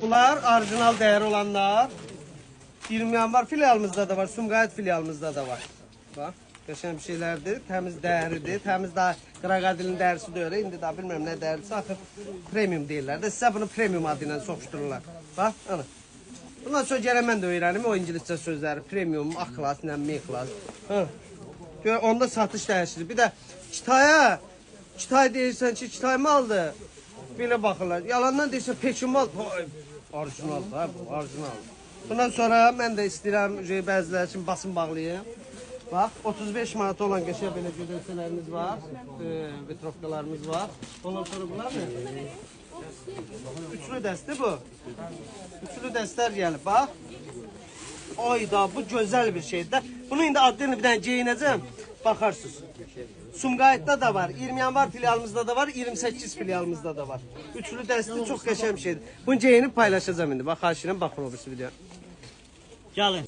Bunlar orijinal değer olanlar. 20 yanvar filialımızda da var, Sumqayıt filialımızda da var. Bak, qəşəng bir şeylerdir, təmiz dəyəridir, təmiz daha Qıraqadilin dərisi də öyle, indi daha bilmirəm nə dərisi, axı premium deyirlər də, sizə bunu premium adı ilə soxuşdururlar. Bax, ana. Bundan sonra gələn mən də öyrənim o ingiliscə sözləri, premium, A-klass, M-klass. Gör, onda satış dəyişir. Bir də Kitay deyirsən ki, Kitay maldır, belə baxırlar. Yalandan deyirsən, Pekin mal, orijinal, orijinal. Bundan sonra mən də istəyirəm bəziləri üçün basın bağlayayım. Bax, 35 manat olan qəşəng belə gödərsələrimiz var, vitrovkalarımız var. Ondan sonra bunlar nə? Üçlü dəstə bu. Üçlü dəstər gəlib, bax. Ayda, bu gözəl bir şeydir. Bunu indi adını bir dənə geyinəcəm, baxarsınız. Sumqayıtda da var, 20 yanvar filialımızda da var, 28 filialımızda da var. Üçlü dəstə çox qəşəng bir şeydir. Bunu geyinib paylaşacağım indi. Bax, xahiş edirəm, baxın o birisi video. Gəlin.